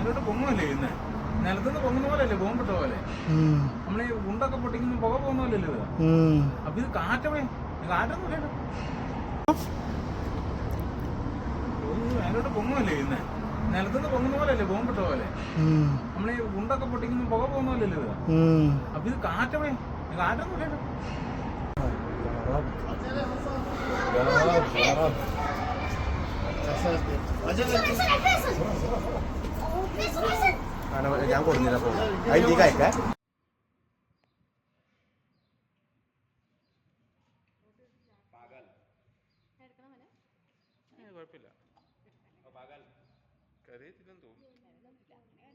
മേലോട്ട് പൊങ്ങുമല്ലേ ഇന്ന് നിലത്തുനിന്ന് പൊങ്ങുന്ന പോലെ അല്ലേ ബോംബിട്ട പോലെ നമ്മളീ ഗുണ്ടൊക്കെ പൊട്ടിക്കുന്ന പുക പോകുന്ന പോലെയല്ലേ ഇത്. അപ്പൊ ഇത് കാറ്റമേ കാറ്റൊന്നും ഇല്ലല്ലോ. മേലോട്ട് പൊങ്ങുമല്ലേ ഇന്ന് നിലത്തുനിന്ന് പൊങ്ങുന്ന പോലെ അല്ലേ ബോംബിട്ട പോലെ നമ്മളീ ഗുണ്ടൊക്കെ പൊട്ടിക്കുന്ന പുക പോകുന്ന പോലെയല്ലേ ഇത്. അപ്പൊ ഇത് കാറ്റമേ കാറ്റൊന്നും ഇല്ലല്ലോ. ഞാൻ കൊടുത്തില്ല അപ്പൊ അതിൽ കഴിക്കാൻ കുഴപ്പമില്ല കറിയത്തില്ലെന്ന് തോന്നുന്നു.